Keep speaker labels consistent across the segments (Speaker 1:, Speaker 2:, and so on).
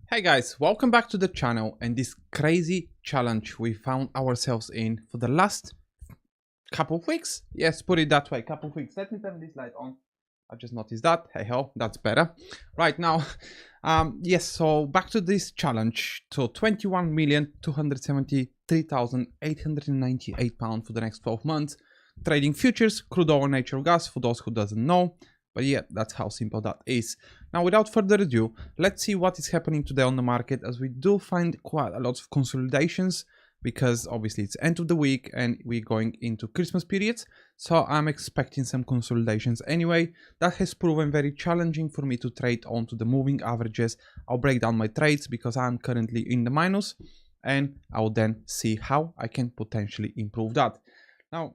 Speaker 1: Hey guys, welcome back to the channel and this crazy challenge we found ourselves in for the last couple of weeks. Yes, put it that way, couple of weeks. Let me turn this light on. I just noticed that. Hey ho, that's better. Right now, yes, so back to this challenge. So 21,273,898 for the next 12 months. Trading futures, crude oil, natural gas, for those who doesn't know. But yeah, that's how simple that is. Now, without further ado, let's see what is happening today on the market, as we do find quite a lot of consolidations because obviously it's end of the week and we're going into Christmas periods. So I'm expecting some consolidations anyway. That has proven very challenging for me to trade onto the moving averages. I'll break down my trades because I'm currently in the minus, and I'll then see how I can potentially improve that. Now,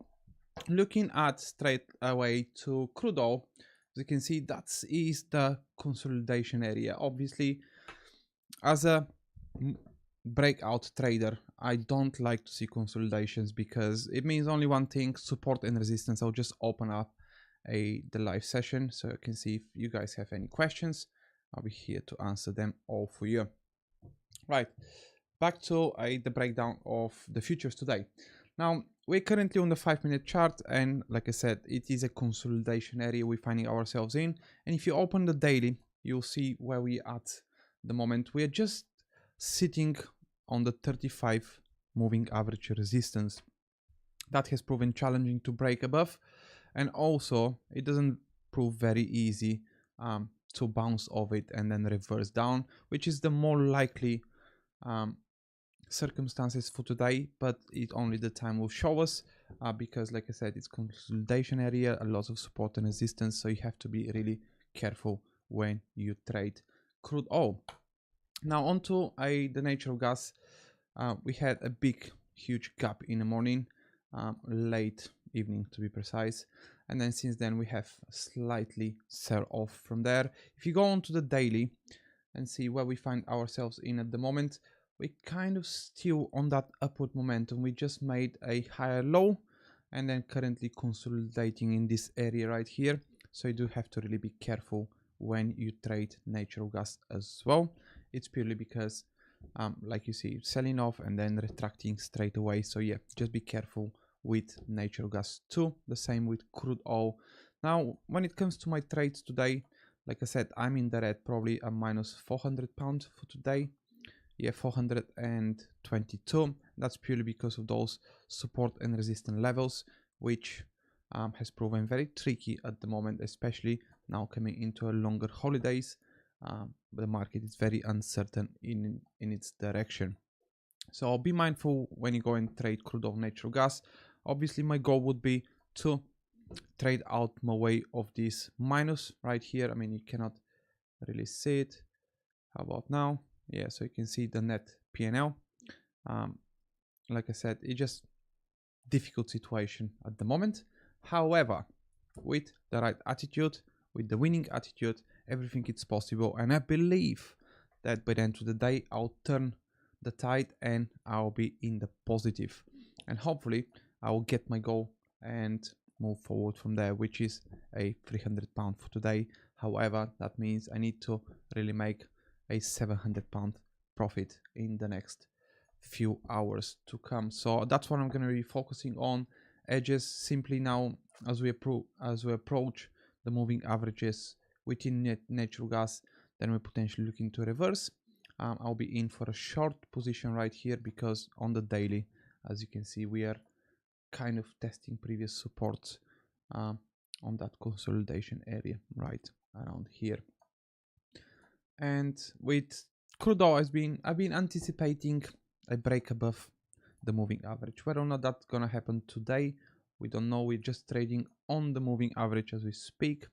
Speaker 1: looking at straight away to crude oil, as you can see, that is the consolidation area. Obviously, as a breakout trader, I don't like to see consolidations because it means only one thing: support and resistance. I'll just open up the live session so you can see if you guys have any questions. I'll be here to answer them all for you. Right, back to the breakdown of the futures today. Now, we're currently on the 5-minute chart, and like I said, it is a consolidation area we're finding ourselves in. And if you open the daily, you'll see where we at the moment. We are just sitting on the 35 moving average resistance. That has proven challenging to break above, and also it doesn't prove very easy to bounce off it and then reverse down, which is the more likely circumstances for today, but it only the time will show us because like I said, it's consolidation area, a lot of support and resistance, so you have to be really careful when you trade crude oil. Now onto the natural gas. We had a big huge gap in the morning, late evening to be precise, and then since then we have slightly sell off from there. If you go on to the daily and see where we find ourselves in at the moment, we kind of still on that upward momentum. We just made a higher low and then currently consolidating in this area right here, so you do have to really be careful when you trade natural gas as well. It's purely because like you see, selling off and then retracting straight away. So yeah, just be careful with natural gas too. The same with crude oil. Now, when it comes to my trades today, like I said, I'm in the red, probably a minus £400 for today. Yeah, 422. That's purely because of those support and resistance levels, which has proven very tricky at the moment, especially now coming into a longer holidays. The market is very uncertain in its direction. So be mindful when you go and trade crude oil, natural gas. Obviously, my goal would be to trade out my way of this minus right here. I mean, you cannot really see it. How about now? Yeah, so you can see the net P&L. Like I said, it's just difficult situation at the moment. However, with the right attitude, with the winning attitude, everything is possible, and I believe that by the end of the day I'll turn the tide and I'll be in the positive, and hopefully I will get my goal and move forward from there, which is a £300 for today. However, that means I need to really make a £700 profit in the next few hours to come. So that's what I'm going to be focusing on. Edges simply now, as we approach the moving averages within natural gas, then we're potentially looking to reverse. I'll be in for a short position right here because on the daily, as you can see, we are kind of testing previous supports on that consolidation area right around here. And with crude oil, I've been anticipating a break above the moving average. Whether or not that's gonna happen today, we don't know. We're just trading on the moving average as we speak.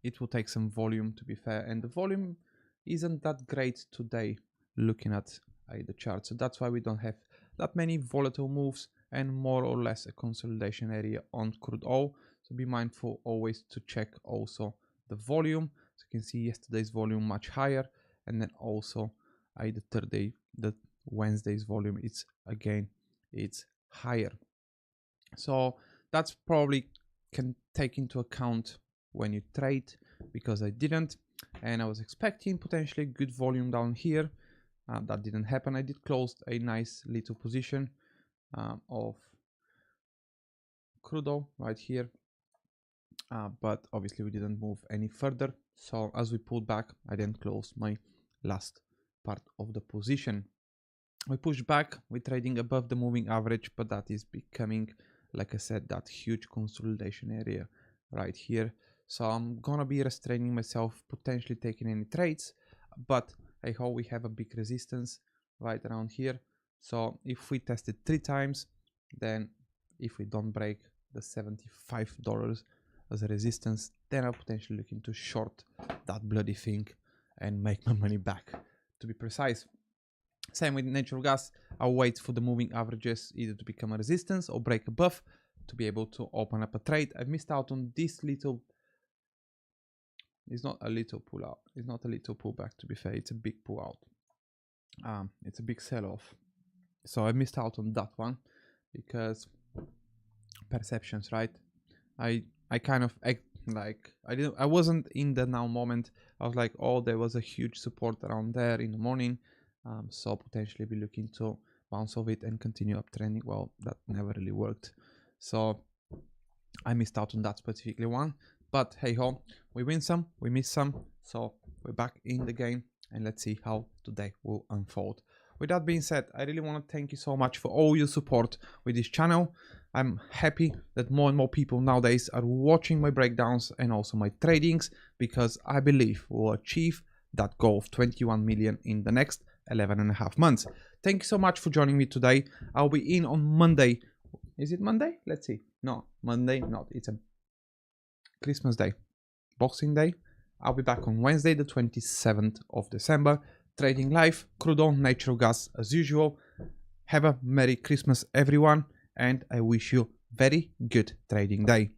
Speaker 1: It will take some volume, to be fair, and the volume isn't that great today looking at the chart. So that's why we don't have that many volatile moves and more or less a consolidation area on crude oil. So be mindful always to check also the volume. So you can see yesterday's volume much higher, and then also the Wednesday's volume, it's higher. So that's probably can take into account when you trade, because I didn't. and I was expecting potentially good volume down here. That didn't happen. I did close a nice little position of crude oil right here, but obviously we didn't move any further. So as we pulled back, I then closed my last part of the position. We pushed back, we're trading above the moving average, but that is becoming, like I said, that huge consolidation area right here. So I'm gonna be restraining myself, potentially taking any trades, but I hope we have a big resistance right around here. So if we test it 3 times, then if we don't break the $75 as a resistance, then I'm potentially looking to short that bloody thing and make my money back, to be precise. Same with natural gas. I'll wait for the moving averages either to become a resistance or break above to be able to open up a trade. I've missed out on this little, it's not a little pull out, it's not a little pullback, to be fair, it's a big pull out. It's a big sell-off. So I missed out on that one because perceptions, right? I kind of act like I wasn't in the now moment. I was like, oh, there was a huge support around there in the morning. So potentially be looking to bounce off it and continue uptrending. Well, that never really worked. So I missed out on that specifically one. But hey ho, we win some, we miss some. So we're back in the game and let's see how today will unfold. With that being said, I really want to thank you so much for all your support with this channel. I'm happy that more and more people nowadays are watching my breakdowns and also my tradings, because I believe we'll achieve that goal of 21 million in the next 11.5 months. Thank you so much for joining me today. I'll be in on Monday. Is it Monday? Let's see. No, Monday not. It's a Christmas Day, Boxing Day. I'll be back on Wednesday, the 27th of December, trading live, crude oil, natural gas as usual. Have a Merry Christmas, everyone, and I wish you very good trading day.